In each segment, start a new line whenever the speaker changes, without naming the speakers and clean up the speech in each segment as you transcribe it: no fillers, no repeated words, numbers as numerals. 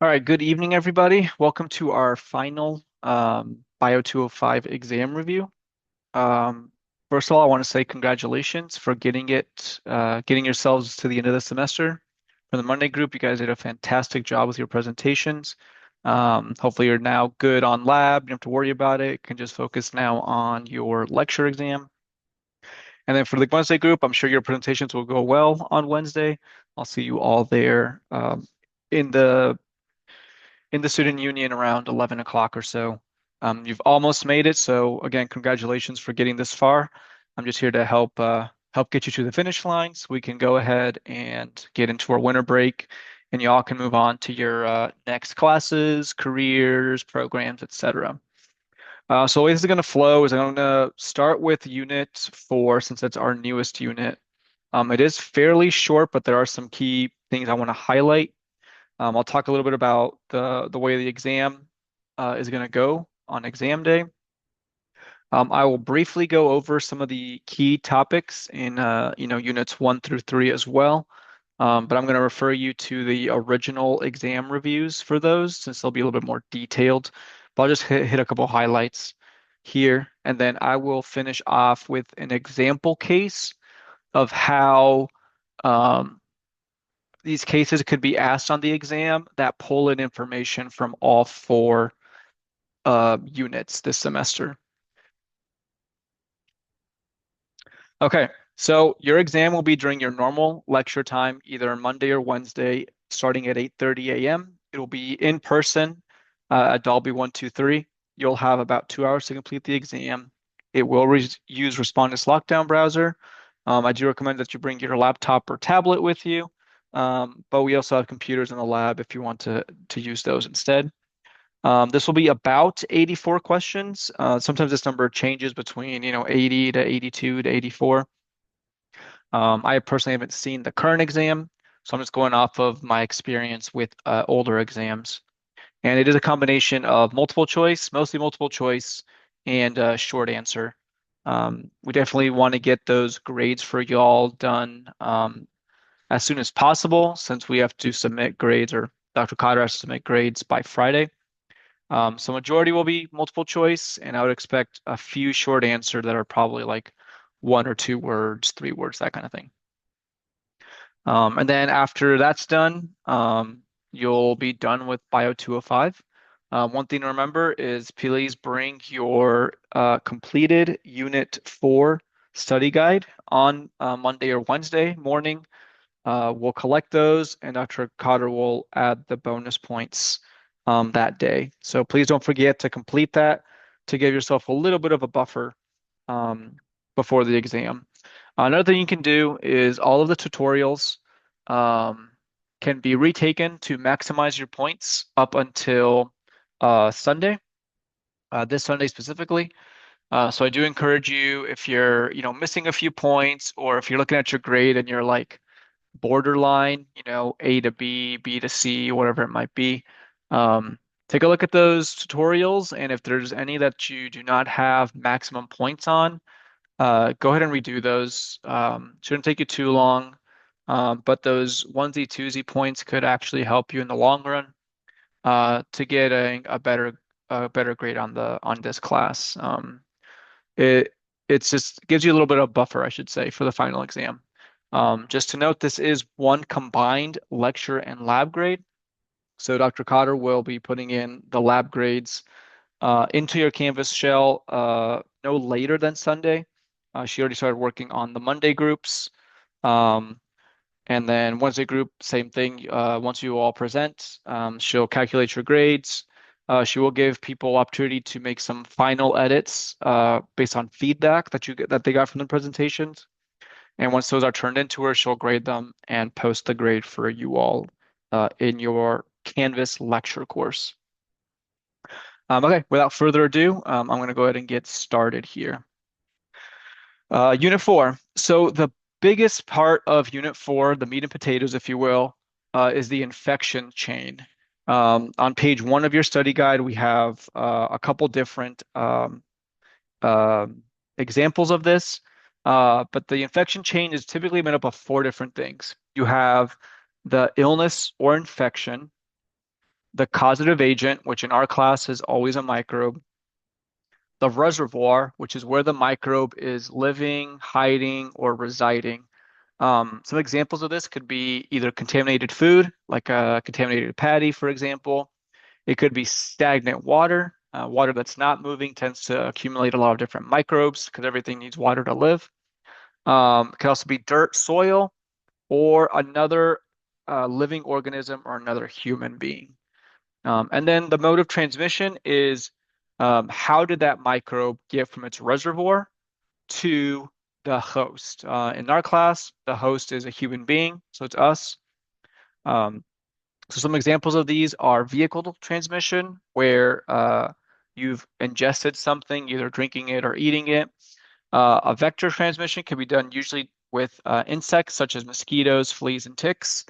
All right, good evening, everybody. Welcome to our final BIO205 exam review. Um, First of all, I want to say congratulations for getting yourselves to the end of the semester. For the Monday group, you guys did a fantastic job with your presentations. Hopefully you're now good on lab. You don't have to worry about it. You can just focus now on your lecture exam. And then for the Wednesday group, I'm sure your presentations will go well on Wednesday. I'll see you all there in the student union around 11 o'clock or so. You've almost made it, so again, congratulations for getting this far. I'm just here to help get you to the finish line so we can go ahead and get into our winter break, and y'all can move on to your next classes, careers, programs, etc. So the way this is going to flow is I'm going to start with Unit 4 since that's our newest unit. It is fairly short, but there are some key things I want to highlight. I'll talk a little bit about the way the exam is going to go on exam day. I will briefly go over some of the key topics in units 1 through 3 as well. But I'm going to refer you to the original exam reviews for those since they'll be a little bit more detailed. But I'll just hit a couple highlights here, and then I will finish off with an example case of how um, these cases could be asked on the exam that pull in information from all four units this semester. Okay, so your exam will be during your normal lecture time, either Monday or Wednesday, starting at 8:30 a.m. It will be in person at Dolby 123. You'll have about 2 hours to complete the exam. It will use Respondus Lockdown Browser. I do recommend that you bring your laptop or tablet with you, but we also have computers in the lab if you want to use those instead. This will be about 84 questions. Sometimes this number changes between, 80 to 82 to 84. I personally haven't seen the current exam, so I'm just going off of my experience with older exams. And it is a combination of multiple choice, mostly multiple choice, and short answer. We definitely want to get those grades for y'all done as soon as possible since we have to submit grades, or Dr. Cotter has to submit grades by Friday. So majority will be multiple choice, and I would expect a few short answer that are probably like 1 or 2 words, 3 words, that kind of thing. And then after that's done, you'll be done with Bio 205. One thing to remember is please bring your completed Unit 4 study guide on Monday or Wednesday morning. We'll collect those, and Dr. Cotter will add the bonus points that day. So please don't forget to complete that to give yourself a little bit of a buffer um, before the exam. Another thing you can do is all of the tutorials um, can be retaken to maximize your points up until Sunday, this Sunday specifically. So I do encourage you if you're, missing a few points, or if you're looking at your grade and you're like borderline, A to B, B to C, whatever it might be. Take a look at those tutorials, and if there's any that you do not have maximum points on, go ahead and redo those. Shouldn't take you too long, but those onesie twosie points could actually help you in the long run to get a better grade on this class. It it's just gives you a little bit of buffer, I should say, for the final exam. Just to note, this is one combined lecture and lab grade. So Dr. Cotter will be putting in the lab grades into your Canvas shell no later than Sunday. She already started working on the Monday groups. Um, and then Wednesday group, same thing. Once you all present, she'll calculate your grades. She will give people opportunity to make some final edits based on feedback that they got from the presentations. And once those are turned into her, she'll grade them and post the grade for you all in your Canvas lecture course. Okay, without further ado, I'm going to go ahead and get started here. Unit 4. So the biggest part of Unit 4, the meat and potatoes, if you will, is the infection chain. On page 1 of your study guide, we have a couple different uh, examples of this, but the infection chain is typically made up of 4 different things. You have the illness or infection, the causative agent, which in our class is always a microbe, the reservoir, which is where the microbe is living, hiding, or residing. Some examples of this could be either contaminated food, like a contaminated patty, for example. It could be stagnant water. Water that's not moving tends to accumulate a lot of different microbes because everything needs water to live. It could also be dirt, soil, or another living organism or another human being. And then the mode of transmission is how did that microbe get from its reservoir to the host? In our class, the host is a human being, so it's us. Um, so some examples of these are vehicle transmission, where you've ingested something, either drinking it or eating it. A vector transmission can be done usually with insects such as mosquitoes, fleas, and ticks.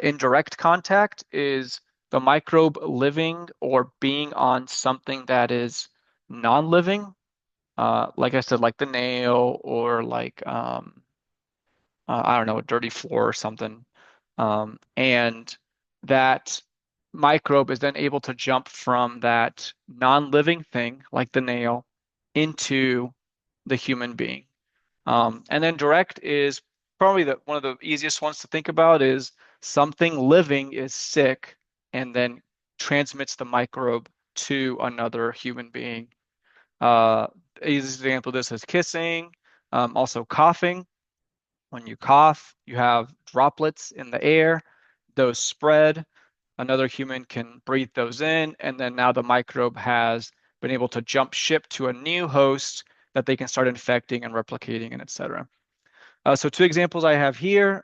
Indirect contact is the microbe living or being on something that is non-living, like I said, like the nail or like I don't know, a dirty floor or something. And that microbe is then able to jump from that non-living thing, like the nail, into the human being. And then direct is probably one of the easiest ones to think about is something living is sick and then transmits the microbe to another human being. Easiest example of this is kissing, also coughing. When you cough, you have droplets in the air. Those spread. Another human can breathe those in, and then now the microbe has been able to jump ship to a new host that they can start infecting and replicating and etc. So two examples I have here,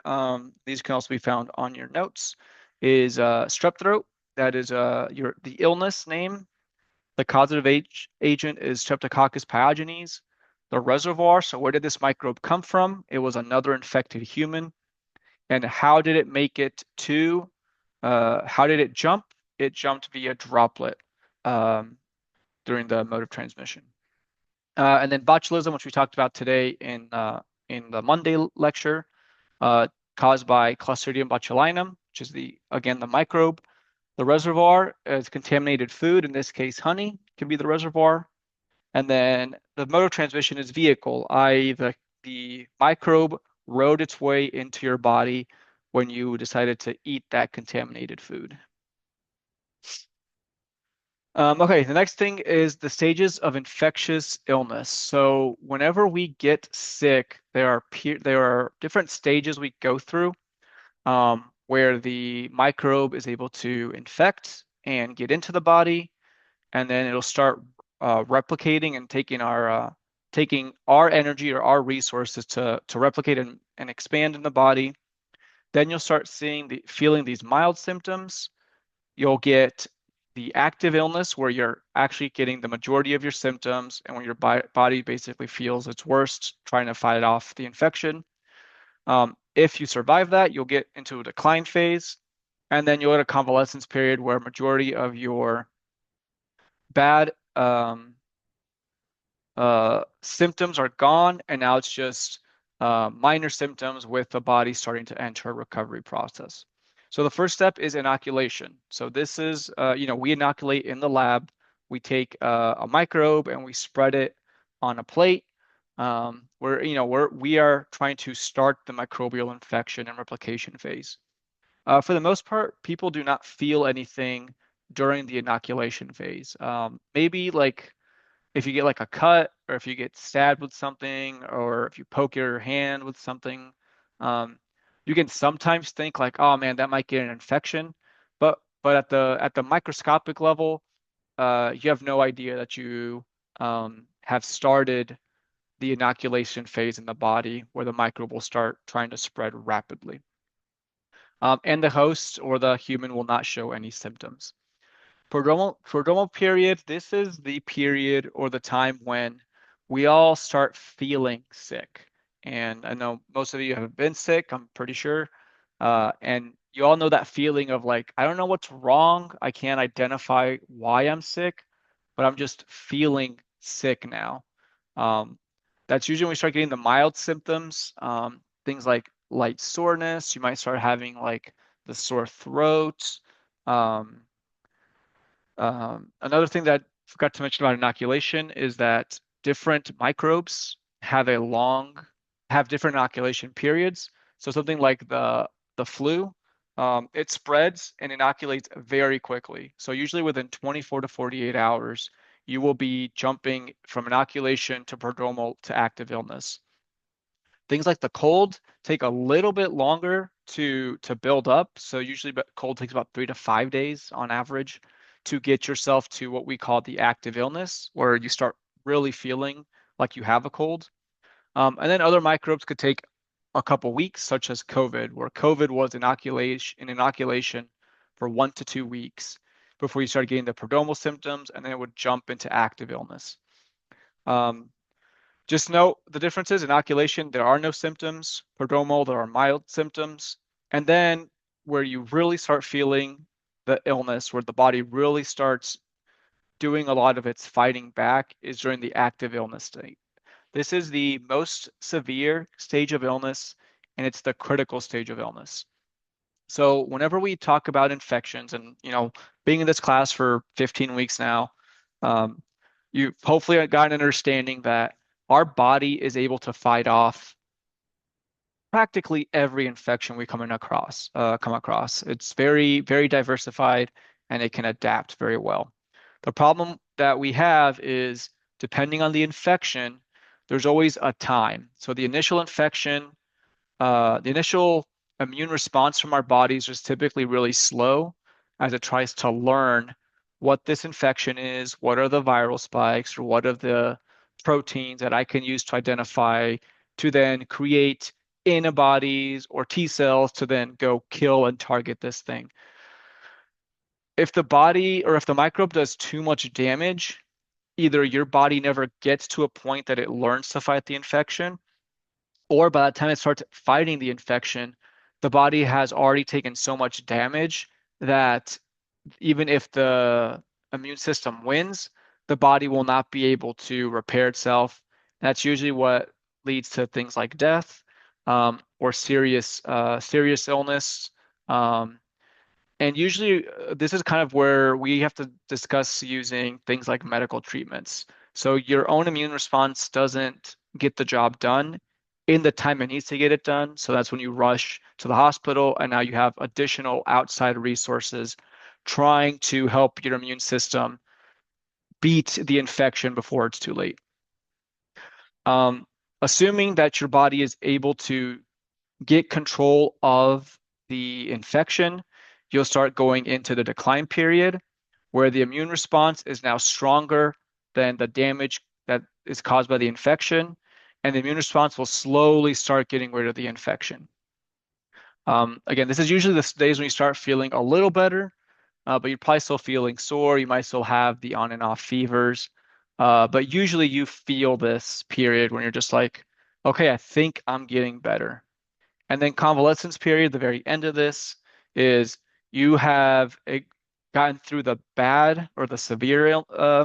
these can also be found on your notes, is strep throat. That is the illness name. The causative agent is Streptococcus pyogenes. The reservoir, so where did this microbe come from? It was another infected human. And how did it make it to, how did it jump? It jumped via droplet um, during the mode of transmission. And then botulism, which we talked about today in the Monday lecture, uh, caused by Clostridium botulinum, which is again, the microbe. The reservoir is contaminated food, in this case, honey can be the reservoir. And then the mode of transmission is vehicle, i.e., the microbe rode its way into your body when you decided to eat that contaminated food. Okay, the next thing is the stages of infectious illness. So whenever we get sick, there are different stages we go through where the microbe is able to infect and get into the body, and then it'll start replicating and taking our energy or our resources to replicate and expand in the body. Then you'll start feeling these mild symptoms. You'll get the active illness where you're actually getting the majority of your symptoms and when your body basically feels its worst, trying to fight off the infection. If you survive that, you'll get into a decline phase, and then you'll get a convalescence period where majority of your bad symptoms are gone, and now it's just minor symptoms with the body starting to enter a recovery process. So the first step is inoculation. So this is, we inoculate in the lab. We take a microbe and we spread it on a plate. We are trying to start the microbial infection and replication phase. For the most part, people do not feel anything during the inoculation phase. Maybe like if you get like a cut or if you get stabbed with something or if you poke your hand with something, um, you can sometimes think like, oh man, that might get an infection. But at the microscopic level, you have no idea that you have started the inoculation phase in the body where the microbe will start trying to spread rapidly. And the host or the human will not show any symptoms. Prodromal period, this is the period or the time when we all start feeling sick. And I know most of you have been sick, I'm pretty sure. And you all know that feeling of like, I don't know what's wrong. I can't identify why I'm sick, but I'm just feeling sick now. Um, that's usually when we start getting the mild symptoms, things like light soreness. You might start having like the sore throat. Um, Another thing that I forgot to mention about inoculation is that different microbes have different inoculation periods. So something like the flu, it spreads and inoculates very quickly. So usually within 24 to 48 hours, you will be jumping from inoculation to prodromal to active illness. Things like the cold take a little bit longer to build up. So usually cold takes about 3 to 5 days on average to get yourself to what we call the active illness, where you start really feeling like you have a cold. And then other microbes could take a couple weeks, such as COVID, where COVID was inoculation for 1 to 2 weeks before you started getting the prodromal symptoms, and then it would jump into active illness. Um, just note the differences. Inoculation, there are no symptoms. Prodromal, there are mild symptoms. And then where you really start feeling the illness, where the body really starts doing a lot of its fighting back, is during the active illness state. This is the most severe stage of illness, and it's the critical stage of illness. So whenever we talk about infections, and being in this class for 15 weeks now, um, you hopefully got an understanding that our body is able to fight off practically every infection we come across. It's very, very diversified, and it can adapt very well. The problem that we have is depending on the infection, there's always a time. So the initial immune response from our bodies is typically really slow as it tries to learn what this infection is, what are the viral spikes, or what are the proteins that I can use to identify to then create antibodies or T cells to then go kill and target this thing. If the body or if the microbe does too much damage, either your body never gets to a point that it learns to fight the infection, or by the time it starts fighting the infection, the body has already taken so much damage that even if the immune system wins, the body will not be able to repair itself. That's usually what leads to things like death, or serious illness. Um, and usually, this is kind of where we have to discuss using things like medical treatments. So your own immune response doesn't get the job done in the time it needs to get it done. So that's when you rush to the hospital, and now you have additional outside resources trying to help your immune system beat the infection before it's too late. Um, Assuming that your body is able to get control of the infection, you'll start going into the decline period where the immune response is now stronger than the damage that is caused by the infection, and the immune response will slowly start getting rid of the infection. Again, this is usually the days when you start feeling a little better, but you're probably still feeling sore. You might still have the on and off fevers, but usually you feel this period when you're just like, okay, I think I'm getting better. And then convalescence period, the very end of this, is you have gotten through the bad or the severe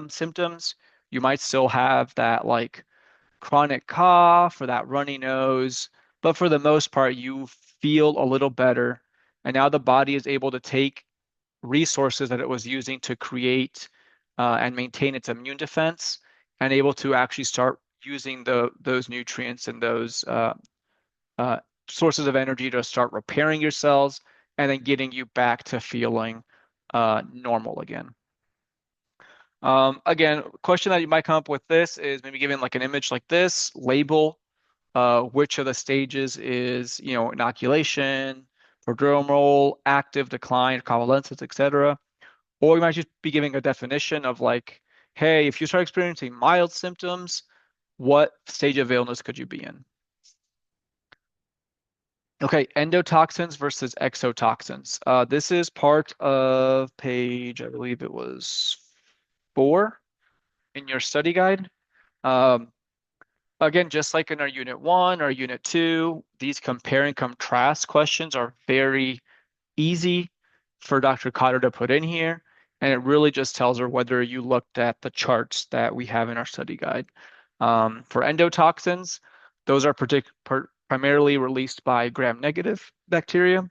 symptoms. You might still have that like chronic cough or that runny nose, but for the most part, you feel a little better. And now the body is able to take resources that it was using to create and maintain its immune defense, and able to actually start using those nutrients and those uh, sources of energy to start repairing your cells and then getting you back to feeling normal again. Again, question that you might come up with this is maybe giving like an image like this, label which of the stages is, inoculation, prodromal, active decline, convalescence, etc. Or you might just be giving a definition of like, hey, if you start experiencing mild symptoms, what stage of illness could you be in? Okay, endotoxins versus exotoxins. This is part of page, I believe it was 4 in your study guide. Um, Again, just like in our unit 1 or unit 2, these compare and contrast questions are very easy for Dr. Cotter to put in here. And it really just tells her whether you looked at the charts that we have in our study guide. For endotoxins, those are primarily released by gram-negative bacteria.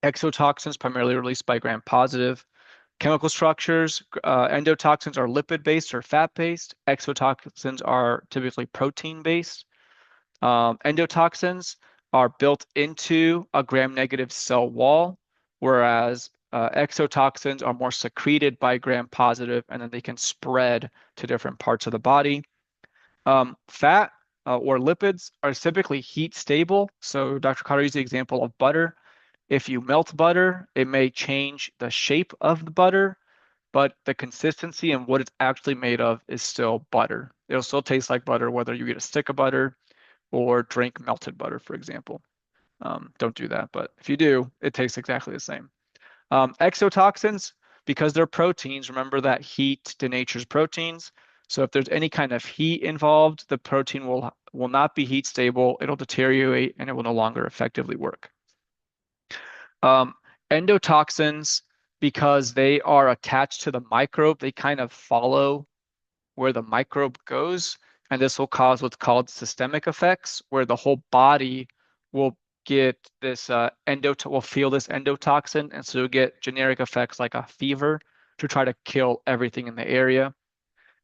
Exotoxins primarily released by gram-positive. Chemical structures, endotoxins are lipid-based or fat-based. Exotoxins are typically protein-based. Endotoxins are built into a gram-negative cell wall, whereas exotoxins are more secreted by gram-positive, and then they can spread to different parts of the body. Fat or lipids are typically heat stable. So Dr. Cotter used the example of butter. If you melt butter, it may change the shape of the butter, but the consistency and what it's actually made of is still butter. It'll still taste like butter, whether you eat a stick of butter or drink melted butter, for example. Don't do that, but if you do, it tastes exactly the same. Exotoxins, because they're proteins, remember that heat denatures proteins. So if there's any kind of heat involved, the protein will not be heat stable. It'll deteriorate and it will no longer effectively work. Um, Endotoxins, because they are attached to the microbe, they kind of follow where the microbe goes, and this will cause what's called systemic effects, where the whole body will get this will feel this endotoxin, and so you'll get generic effects like a fever to try to kill everything in the area.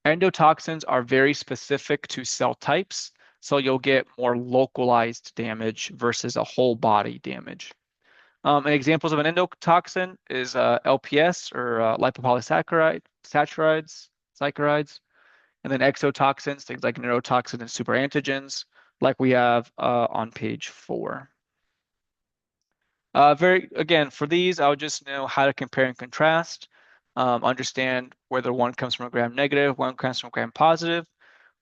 Endotoxins are very specific to cell types, so you'll get more localized damage versus a whole body damage. And examples of an endotoxin is LPS or saccharides, and then exotoxins, things like neurotoxins and superantigens, like we have on page 4. Again, for these, I would just know how to compare and contrast, understand whether one comes from a gram negative, one comes from a gram positive.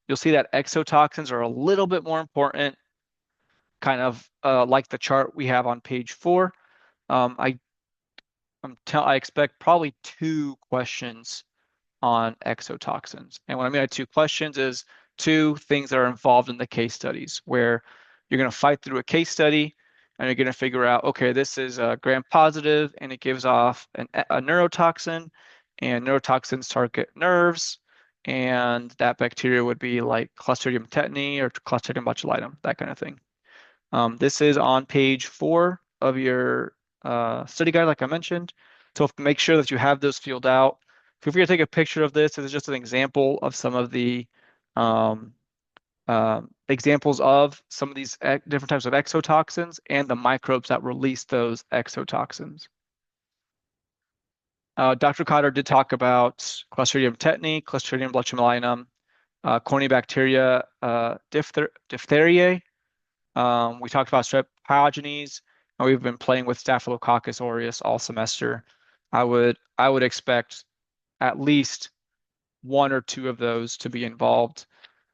You'll see that exotoxins are a little bit more important, kind of like the chart we have on page 4. I I expect probably 2 questions on exotoxins. And what I mean by 2 questions is 2 things that are involved in the case studies, where you're going to fight through a case study and you're going to figure out, okay, this is a gram positive and it gives off a neurotoxin, and neurotoxins target nerves, and that bacteria would be like Clostridium tetani or Clostridium botulinum, that kind of thing. This is on page 4 of your study guide, like I mentioned. So make sure that you have those filled out. Feel free to take a picture of this. This is just an example of some of the um, examples of some of these different types of exotoxins and the microbes that release those exotoxins. Dr. Cotter did talk about Clostridium tetani, Clostridium botulinum, Corynebacteria diphtheriae. We talked about strep pyogenes, and we've been playing with Staphylococcus aureus all semester. I would expect at least 1 or 2 of those to be involved,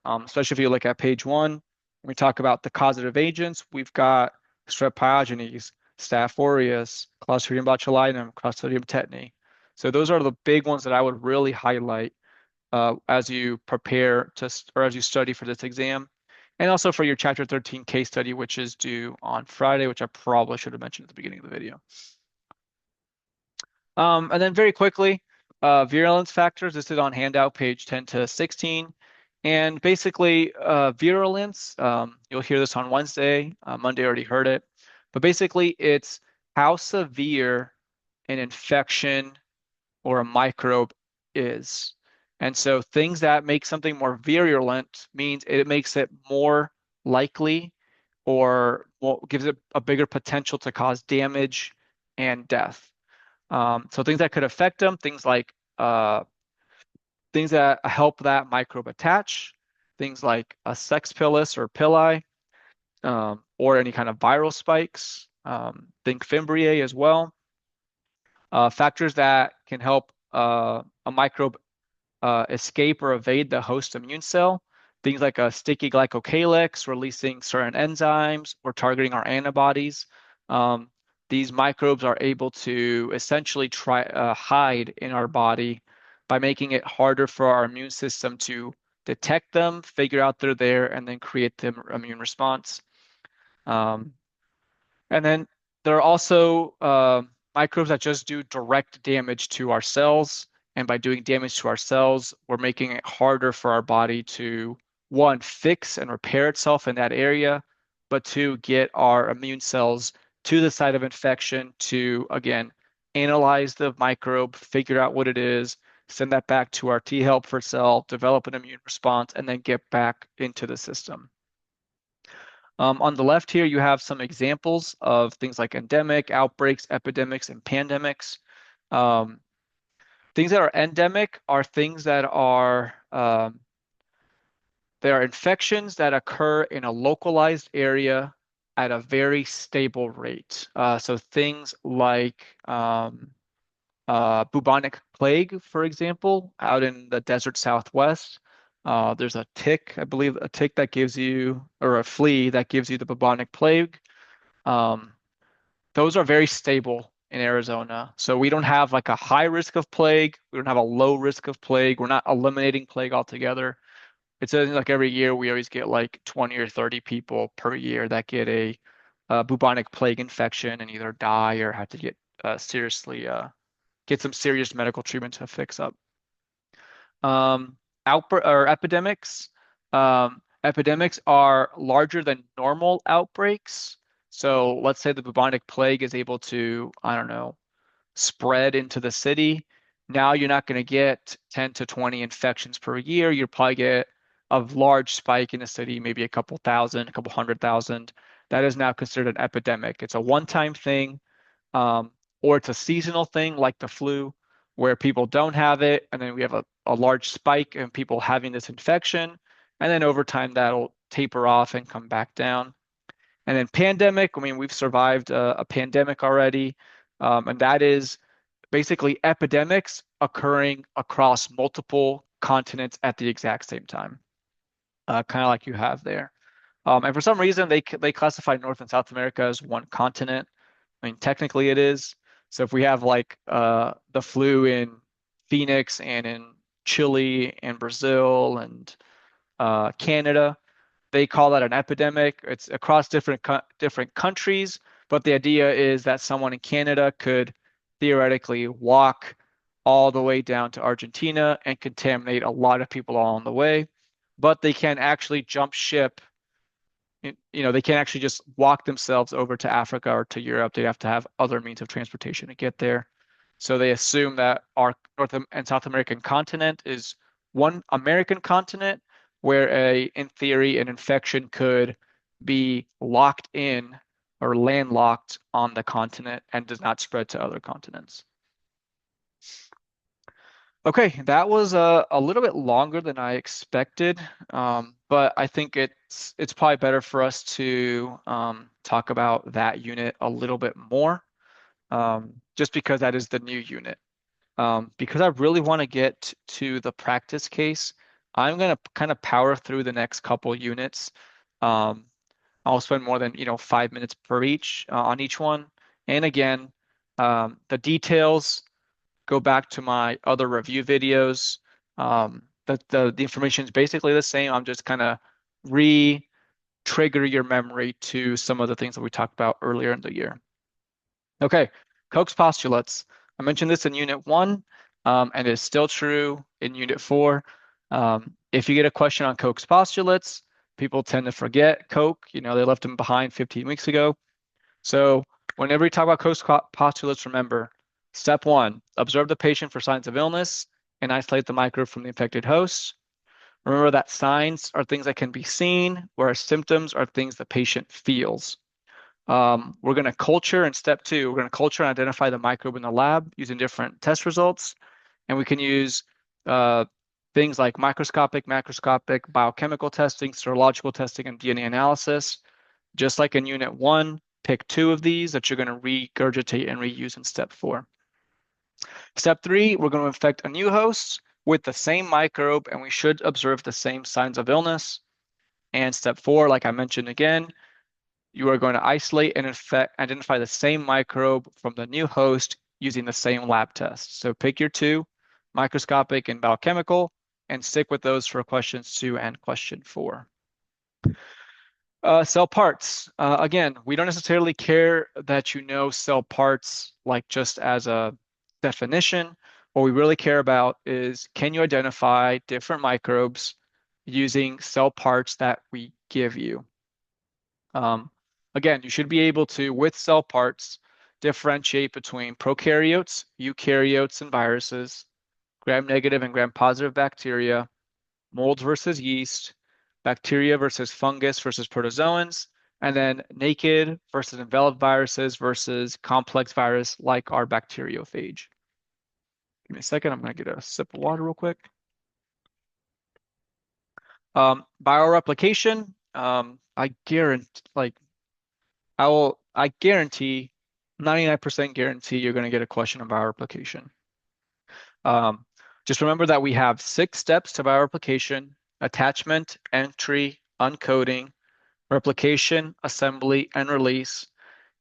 especially if you look at page 1. When we talk about the causative agents, we've got strep pyogenes, Staph aureus, Clostridium botulinum, Clostridium tetani. So those are the big ones that I would really highlight as you prepare to, or as you study for this exam. And also for your Chapter 13 case study, which is due on Friday, which I probably should have mentioned at the beginning of the video. And then very quickly, virulence factors. This is on handout page 10 to 16. And basically, virulence, you'll hear this on Wednesday. Monday already heard it. But basically, it's how severe an infection or a microbe is. And so things that make something more virulent means it makes it more likely or gives it a bigger potential to cause damage and death. So things that could affect them, things like things that help that microbe attach, things like a sex pilus or pili, or any kind of viral spikes. Think Fimbriae as well. Factors that can help a microbe escape or evade the host immune cell. Things like a sticky glycocalyx releasing certain enzymes or targeting our antibodies. These microbes are able to essentially hide in our body by making it harder for our immune system to detect them, figure out they're there, and then create the immune response. Um, and then there are also microbes that just do direct damage to our cells. And by doing damage to our cells, we're making it harder for our body to, one, fix and repair itself in that area, but 2, get our immune cells to the site of infection to, again, analyze the microbe, figure out what it is, send that back to our T helper cell, develop an immune response, and then get back into the system. On the left here, you have some examples of things like endemic, outbreaks, epidemics, and pandemics. Um, Things that are endemic are things that are they are infections that occur in a localized area at a very stable rate. So things like bubonic plague, for example, out in the desert Southwest. There's a tick, I believe, a tick that gives you, or a flea that gives you the bubonic plague. Um, those are very stable in Arizona. So we don't have like a high risk of plague. We don't have a low risk of plague. We're not eliminating plague altogether. It's like every year we always get like 20 or 30 people per year that get a bubonic plague infection and either die or have to get seriously get some serious medical treatment to fix up. Um, Outbreak or epidemics. Epidemics are larger than normal outbreaks. So let's say the bubonic plague is able to, I don't know, spread into the city. Now you're not going to get 10 to 20 infections per year. You'll probably get a large spike in the city, maybe a couple thousand, a couple 100,000. That is now considered an epidemic. It's a one-time thing, um, or it's a seasonal thing like the flu, where people don't have it, and then we have a large spike in people having this infection, and then over time that'll taper off and come back down. And then pandemic, I mean, we've survived a pandemic already, and that is basically epidemics occurring across multiple continents at the exact same time, kind of like you have there. And for some reason, they classify North and South America as one continent. I mean, technically it is. So if we have like the flu in Phoenix and in Chile and Brazil and Canada, they call that an epidemic. It's across different countries, but the idea is that someone in Canada could theoretically walk all the way down to Argentina and contaminate a lot of people along the way, but they can actually jump ship. They can't actually just walk themselves over to Africa or to Europe. They have to have other means of transportation to get there. So they assume that our North and South American continent is one American continent where in theory, an infection could be locked in or landlocked on the continent and does not spread to other continents. Okay, that was a little bit longer than I expected, but I think it's probably better for us to talk about that unit a little bit more, just because that is the new unit. Because I really want to get to the practice case, I'm going to kind of power through the next couple units. Um, I'll spend more than 5 minutes per each on each one, and again, the details go back to my other review videos. The information is basically the same. I'm just kind of re-trigger your memory to some of the things that we talked about earlier in the year. Okay, Koch's postulates. I mentioned this in Unit 1, and it's still true in Unit 4. If you get a question on Koch's postulates, people tend to forget Koch. They left him behind 15 weeks ago. So whenever you talk about Koch's postulates, remember, step 1, observe the patient for signs of illness and isolate the microbe from the infected host. Remember that signs are things that can be seen, whereas symptoms are things the patient feels. We're going to culture in step 2. We're going to culture and identify the microbe in the lab using different test results. And we can use things like microscopic, macroscopic, biochemical testing, serological testing, and DNA analysis. Just like in Unit 1, pick 2 of these that you're going to regurgitate and reuse in step 4. Step 3, we're going to infect a new host with the same microbe, and we should observe the same signs of illness. And step 4, like I mentioned again, you are going to isolate and identify the same microbe from the new host using the same lab test. So pick your 2, microscopic and biochemical, and stick with those for questions 2 and question 4. Cell parts. Again, we don't necessarily care that you know cell parts like just as a definition. What we really care about is, can you identify different microbes using cell parts that we give you? Again, you should be able to, with cell parts, differentiate between prokaryotes, eukaryotes, and viruses, gram-negative and gram-positive bacteria, molds versus yeast, bacteria versus fungus versus protozoans, and then naked versus enveloped viruses versus complex virus like our bacteriophage. Give me a second. I'm going to get a sip of water real quick. Bioreplication. I guarantee, 99% guarantee you're going to get a question on bioreplication. Um, just remember that we have 6 steps to bioreplication: attachment, entry, uncoding, replication, assembly, and release.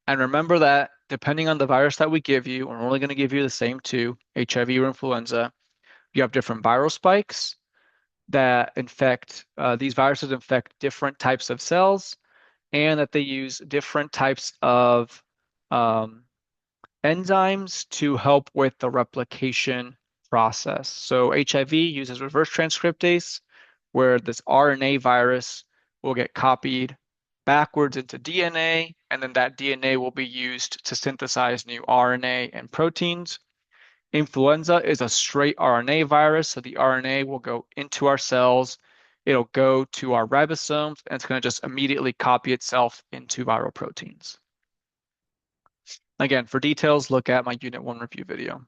And remember that depending on the virus that we give you, we're only going to give you the same two, HIV or influenza. You have different viral spikes that infect, these viruses infect different types of cells, and that they use different types of um, enzymes to help with the replication process. So HIV uses reverse transcriptase, where this RNA virus will get copied backwards into DNA, and then that DNA will be used to synthesize new RNA and proteins. Influenza is a straight RNA virus, so the RNA will go into our cells. It'll go to our ribosomes, and it's going to just immediately copy itself into viral proteins. Again, for details, look at my Unit 1 review video.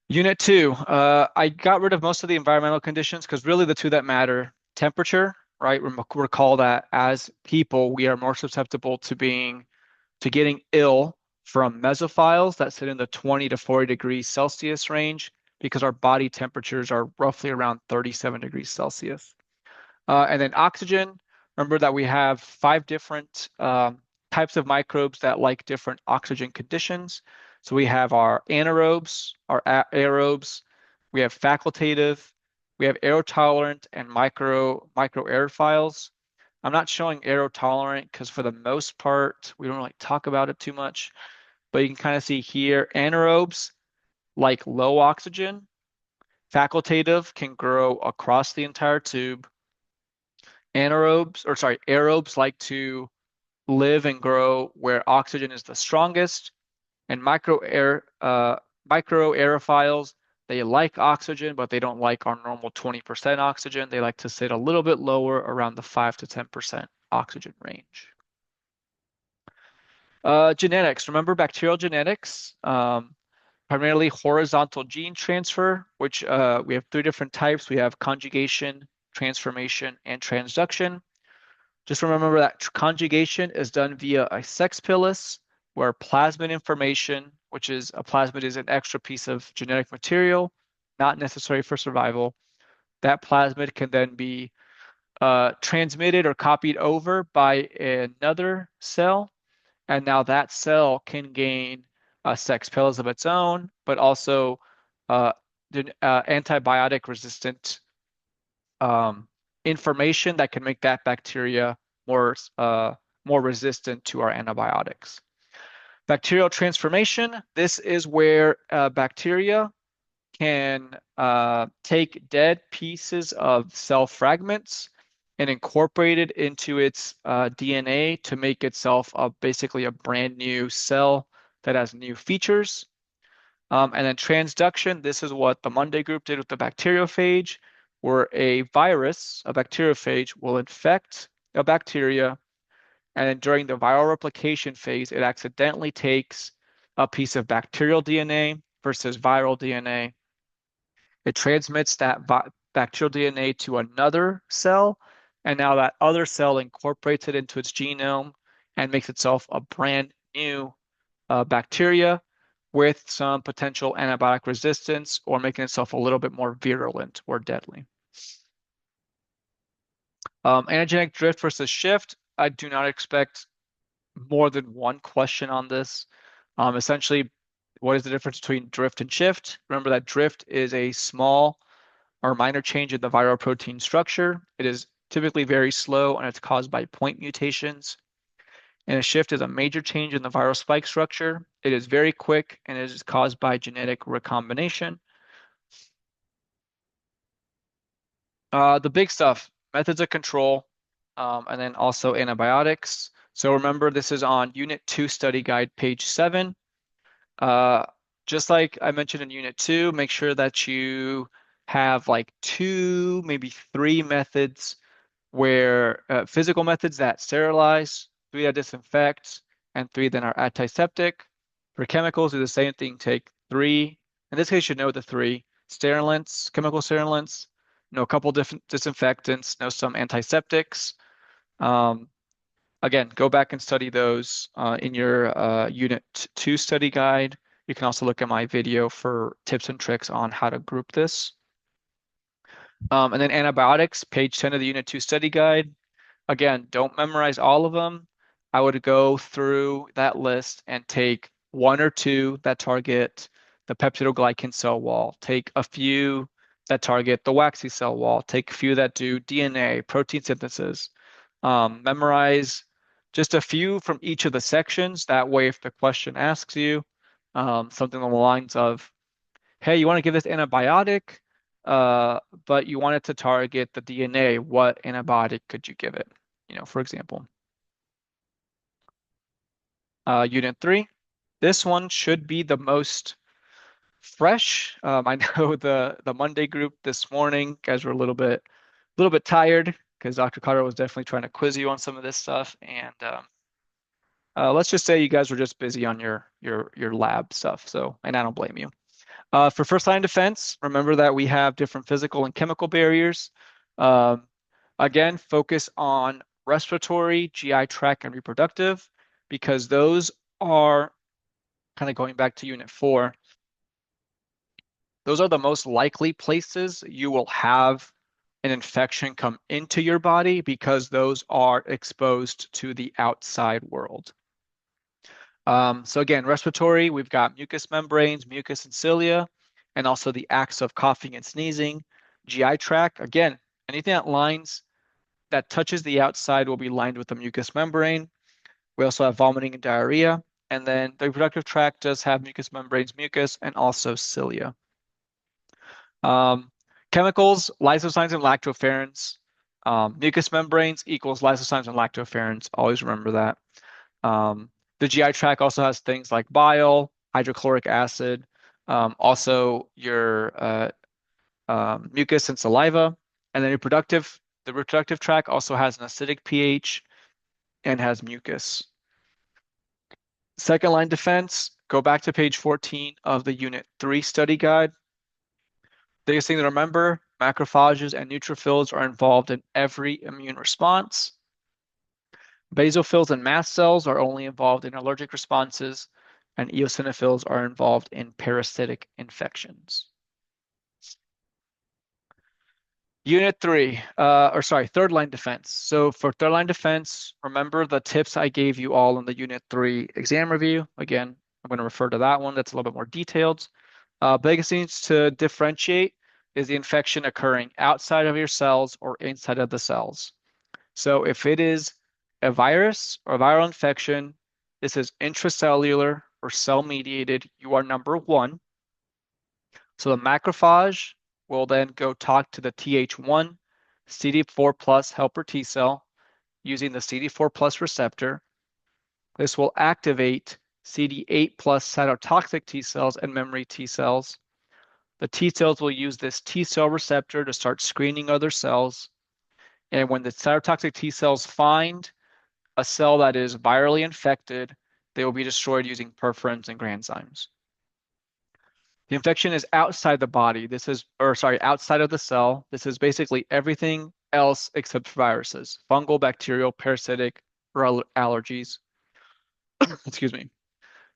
Unit 2, I got rid of most of the environmental conditions because really the two that matter, temperature, right? Recall that as people, we are more susceptible to getting ill from mesophiles that sit in the 20 to 40 degrees Celsius range because our body temperatures are roughly around 37 degrees Celsius. And then oxygen, remember that we have 5 different types of microbes that like different oxygen conditions. So we have our anaerobes, our aerobes, we have facultative, we have aerotolerant and micro aerophiles. I'm not showing aerotolerant because for the most part, we don't really talk about it too much, but you can kind of see here, anaerobes like low oxygen, facultative can grow across the entire tube. Aerobes like to live and grow where oxygen is the strongest, and micro aerophiles, they like oxygen, but they don't like our normal 20% oxygen. They like to sit a little bit lower around the 5 to 10% oxygen range. Genetics. Remember bacterial genetics, primarily horizontal gene transfer, which we have 3 different types. We have conjugation, transformation, and transduction. Just remember that conjugation is done via a sex pilus, where plasmid information, which is a plasmid is an extra piece of genetic material, not necessary for survival. That plasmid can then be transmitted or copied over by another cell, and now that cell can gain a sex pilus of its own, but also uh, antibiotic resistant um, information that can make that bacteria more more resistant to our antibiotics. Bacterial transformation. This is where bacteria can take dead pieces of cell fragments and incorporate it into its DNA to make itself basically a brand new cell that has new features. And then transduction, this is what the Monday group did with the bacteriophage, where a virus, a bacteriophage, will infect a bacteria, and then during the viral replication phase, it accidentally takes a piece of bacterial DNA versus viral DNA. It transmits that bacterial DNA to another cell, and now that other cell incorporates it into its genome and makes itself a brand new bacteria with some potential antibiotic resistance or making itself a little bit more virulent or deadly. Antigenic drift versus shift. I do not expect more than one question on this. Essentially, what is the difference between drift and shift? Remember that drift is a small or minor change in the viral protein structure. It is typically very slow and it's caused by point mutations. And a shift is a major change in the viral spike structure. It is very quick and it is caused by genetic recombination. The big stuff, methods of control, and then also antibiotics. So remember, this is on Unit 2 Study Guide, page 7. Uh, just like I mentioned in Unit 2, make sure that you have like two, maybe three methods where physical methods that sterilize, three that disinfect, and three that are antiseptic. For chemicals, do the same thing. Take three. In this case, you should know the three. Sterilants, chemical sterilants, know a couple different disinfectants, know some antiseptics. Um, Again, go back and study those in your Unit 2 study guide. You can also look at my video for tips and tricks on how to group this. And then antibiotics, page 10 of the Unit 2 study guide. Again, don't memorize all of them. I would go through that list and take one or two that target the peptidoglycan cell wall. Take a few that target the waxy cell wall. Take a few that do DNA, protein synthesis. Memorize just a few from each of the sections. That way, if the question asks you something along the lines of, hey, you want to give this antibiotic, uh, but you want it to target the DNA, what antibiotic could you give it? For example. Unit 3. This one should be the most fresh. I know the Monday group this morning, guys were a little bit tired because Dr. Carter was definitely trying to quiz you on some of this stuff, and let's just say you guys were just busy on your lab stuff. So, and I don't blame you. For first line defense, remember that we have different physical and chemical barriers. Um, Again, focus on respiratory, GI tract, and reproductive, because those are kind of going back to Unit 4. Those are the most likely places you will have an infection come into your body because those are exposed to the outside world. So again, respiratory, we've got mucous membranes, mucus and cilia, and also the acts of coughing and sneezing. GI tract, again, anything that touches the outside will be lined with the mucous membrane. We also have vomiting and diarrhea. And then the reproductive tract does have mucous membranes, mucus, and also cilia. Um, Chemicals, lysozymes and lactoferrins. Mucous membranes equals lysozymes and lactoferrins. Always remember that. The GI tract also has things like bile, hydrochloric acid, also your mucus and saliva. And then the reproductive tract also has an acidic pH and has mucus. Second line defense, go back to page 14 of the Unit 3 study guide. Biggest thing to remember, macrophages and neutrophils are involved in every immune response. Basophils and mast cells are only involved in allergic responses, and eosinophils are involved in parasitic infections. Unit 3, third line defense. So for third line defense, remember the tips I gave you all in the Unit 3 exam review. Again, I'm going to refer to that one. That's a little bit more detailed. Biggest things to differentiate is the infection occurring outside of your cells or inside of the cells. So if it is a virus or a viral infection, this is intracellular or cell-mediated, you are number one. So the macrophage will then go talk to the Th1 CD4 plus helper T cell using the CD4 plus receptor. This will activate CD8 plus cytotoxic T cells and memory T cells. The T cells will use this T cell receptor to start screening other cells. And when the cytotoxic T cells find a cell that is virally infected, they will be destroyed using perforins and granzymes. The infection is outside the body. Outside of the cell. This is basically everything else except viruses, fungal, bacterial, parasitic, or allergies. Excuse me.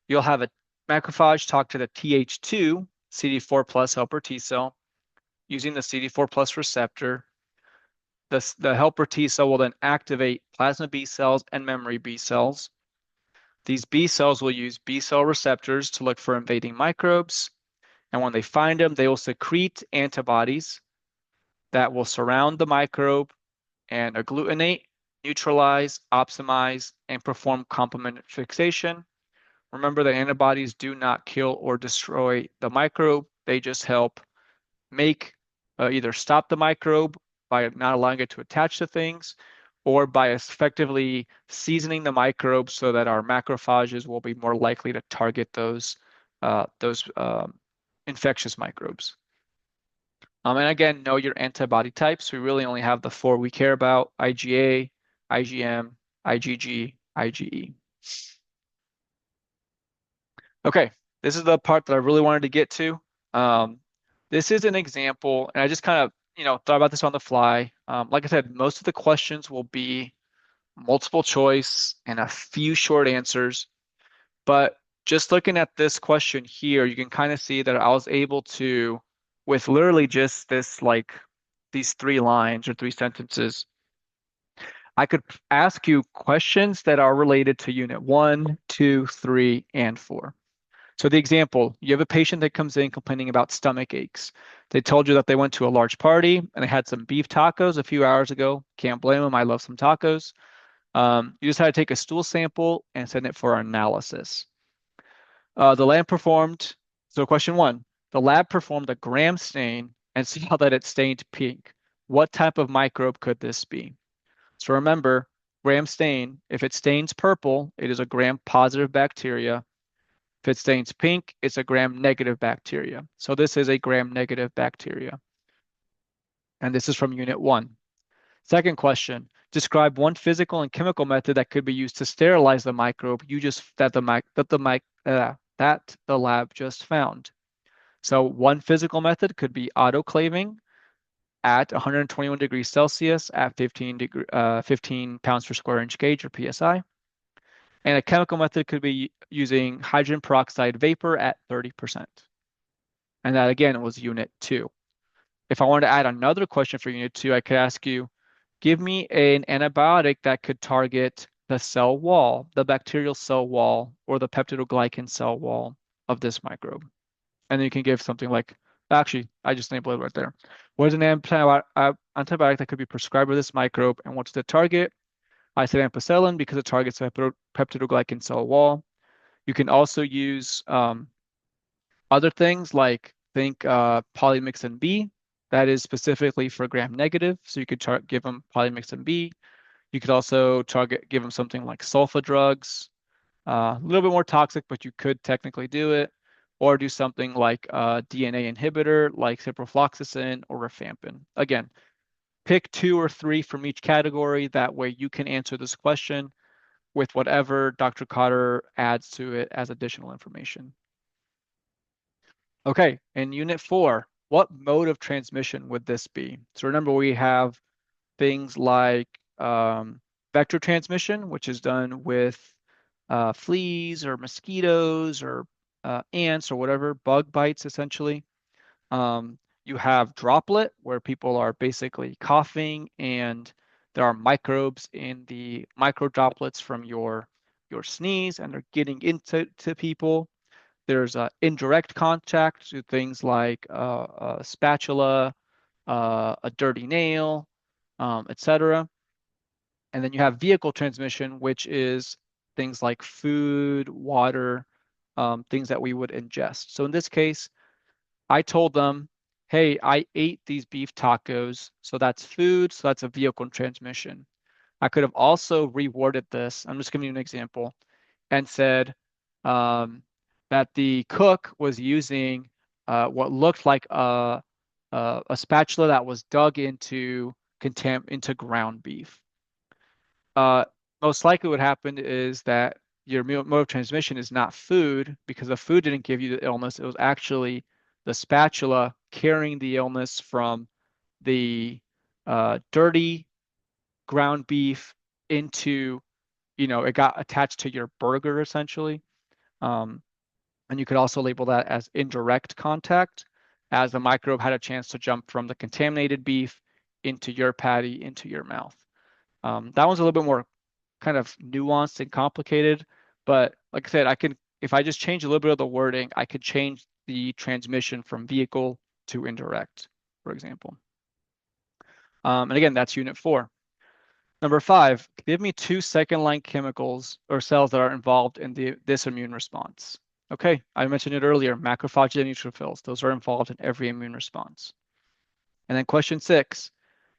You'll have a macrophage talk to the Th2 CD4 plus helper T cell using the CD4 plus receptor. The helper T cell will then activate plasma B cells and memory B cells. These B cells will use B cell receptors to look for invading microbes. And when they find them, they will secrete antibodies that will surround the microbe and agglutinate, neutralize, optimize, and perform complement fixation. Remember that antibodies do not kill or destroy the microbe. They just help either stop the microbe by not allowing it to attach to things, or by effectively seasoning the microbes so that our macrophages will be more likely to target those infectious microbes. And again, know your antibody types. We really only have the four we care about: IgA, IgM, IgG, IgE. Okay, this is the part that I really wanted to get to. Um, this is an example, and I just kind of, thought about this on the fly. Like I said, most of the questions will be multiple choice and a few short answers. But just looking at this question here, you can kind of see that I was able to, with literally just this, like these three lines or three sentences, I could ask you questions that are related to unit one, two, three, and four. So the example, you have a patient that comes in complaining about stomach aches. They told you that they went to a large party and they had some beef tacos a few hours ago. Can't blame them. I love some tacos. You just had to take a stool sample and send it for analysis. The lab performed, so question one, the lab performed a gram stain and saw that it stained pink. What type of microbe could this be? So remember, gram stain, if it stains purple, it is a gram positive bacteria. If it stains pink, it's a gram negative bacteria. So this is a gram negative bacteria. And this is from unit one. Second question, describe one physical and chemical method that could be used to sterilize the microbe you just that the mic that the mic that the lab just found. So one physical method could be autoclaving at 121 degrees Celsius at 15 pounds per square inch gauge or PSI. And a chemical method could be using hydrogen peroxide vapor at 30%. And that again was unit two. If I wanted to add another question for unit two, I could ask you, give me an antibiotic that could target the cell wall, the bacterial cell wall, or the peptidoglycan cell wall of this microbe. And then you can give something like, actually, I just labeled it right there. What is an antibiotic that could be prescribed for this microbe and what's the target? I said ampicillin because it targets the peptidoglycan cell wall. You can also use other things like think polymyxin B. That is specifically for gram negative. So you could give them polymyxin B. You could also give them something like sulfa drugs. A little bit more toxic, but you could technically do it. Or do something like a DNA inhibitor like ciprofloxacin or rifampin. Again, pick two or three from each category. That way you can answer this question with whatever Dr. Cotter adds to it as additional information. Okay, in unit four, what mode of transmission would this be? So remember, we have things like vector transmission, which is done with fleas or mosquitoes or ants or whatever, bug bites essentially. You have droplet, where people are basically coughing and there are microbes in the micro droplets from your sneeze and they're getting into people. There's indirect contact to things like a spatula, a dirty nail, etc. And then you have vehicle transmission, which is things like food, water, things that we would ingest. So in this case, I told them, hey, I ate these beef tacos. So that's food. So that's a vehicle transmission. I could have also reworded this. I'm just giving you an example and said um, that the cook was using what looked like a spatula that was dug into ground beef. Uh, Most likely what happened is that your mode of transmission is not food because the food didn't give you the illness. It was actually the spatula carrying the illness from the dirty ground beef into, it got attached to your burger essentially. Um, and you could also label that as indirect contact, as the microbe had a chance to jump from the contaminated beef into your patty, into your mouth. That one's a little bit more kind of nuanced and complicated, but like I said, if I just change a little bit of the wording, I could change the transmission from vehicle to indirect, for example. And again, that's unit four. Number five, give me two second-line chemicals or cells that are involved in this immune response. Okay, I mentioned it earlier, macrophages and neutrophils. Those are involved in every immune response. And then question six,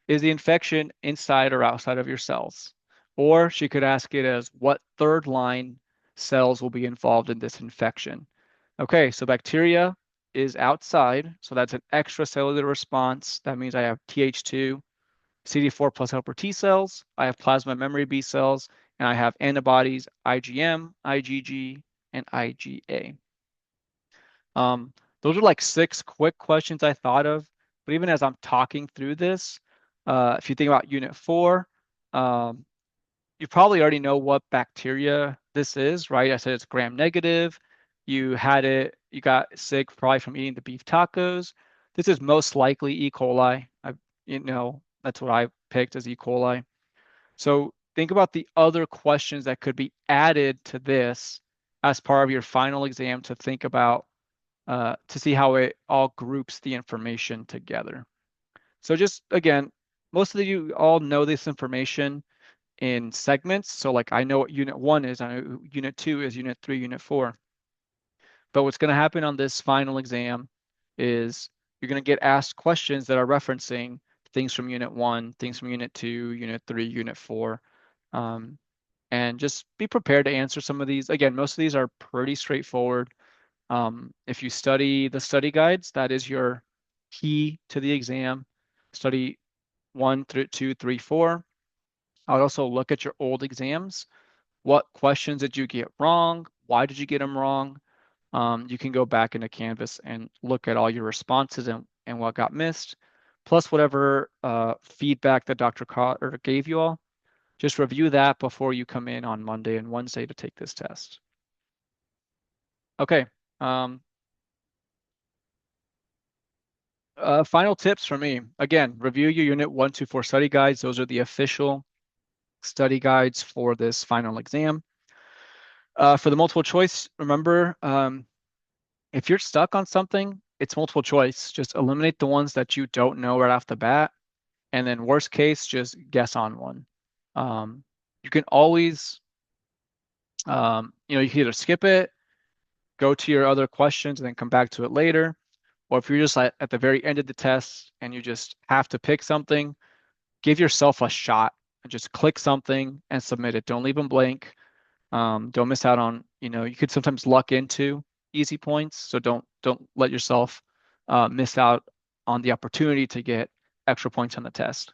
is the infection inside or outside of your cells? Or she could ask it as, what third line cells will be involved in this infection? Okay, so bacteria is outside, so that's an extracellular response. That means I have Th2, CD4 plus helper T cells, I have plasma memory B cells, and I have antibodies IgM, IgG, and IgA. Um, those are like six quick questions I thought of. But even as I'm talking through this, if you think about Unit 4, um, you probably already know what bacteria this is, right? I said it's gram negative. You had it, you got sick probably from eating the beef tacos. This is most likely E. coli. That's what I picked as E. coli. So think about the other questions that could be added to this as part of your final exam to think about to see how it all groups the information together. So just again, most of you all know this information in segments. So like I know what unit 1 is, I know unit 2 is, unit 3, unit 4. But what's going to happen on this final exam is you're going to get asked questions that are referencing things from unit 1, things from unit 2, unit 3, unit 4. Um, and just be prepared to answer some of these. Again, most of these are pretty straightforward. If you study the study guides, that is your key to the exam. Study 1 through 2, 3, 4. I would also look at your old exams. What questions did you get wrong? Why did you get them wrong? You can go back into Canvas and look at all your responses and what got missed, plus whatever feedback that Dr. Cotter gave you all. Just review that before you come in on Monday and Wednesday to take this test. Okay. Um, Final tips for me. Again, review your Unit 1, 2, 4 study guides. Those are the official study guides for this final exam. For the multiple choice, remember, if you're stuck on something, it's multiple choice. Just eliminate the ones that you don't know right off the bat. And then worst case, just guess on one. You can always, you can either skip it, go to your other questions, and then come back to it later. Or if you're just at the very end of the test and you just have to pick something, give yourself a shot and just click something and submit it. Don't leave them blank. Don't miss out on, you could sometimes luck into easy points. So don't let yourself miss out on the opportunity to get extra points on the test.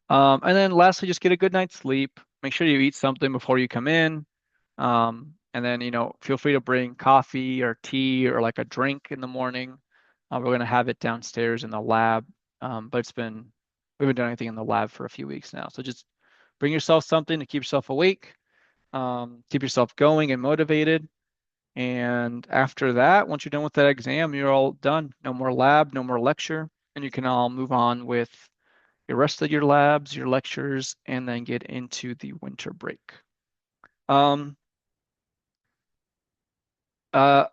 And then lastly, just get a good night's sleep. Make sure you eat something before you come in. And then, feel free to bring coffee or tea or like a drink in the morning. We're going to have it downstairs in the lab. But we haven't done anything in the lab for a few weeks now. So just bring yourself something to keep yourself awake, keep yourself going and motivated. And after that, once you're done with that exam, you're all done. No more lab, no more lecture, and you can all move on with the rest of your labs, your lectures, and then get into the winter break. Um,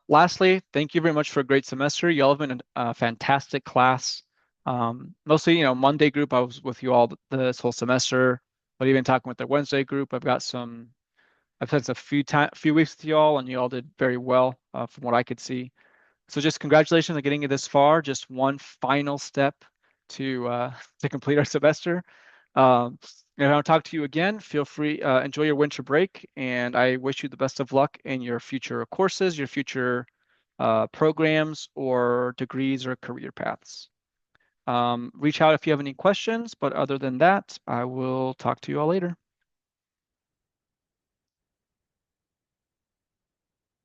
Lastly, thank you very much for a great semester. You all have been a fantastic class. Mostly, Monday group, I was with you all this whole semester, but even talking with the Wednesday group, I've had a few weeks with you all, and you all did very well from what I could see. So just congratulations on getting it this far. Just one final step to to complete our semester. Um, if I don't talk to you again, feel free, enjoy your winter break, and I wish you the best of luck in your future courses, your future programs or degrees or career paths. Reach out if you have any questions, but other than that, I will talk to you all later.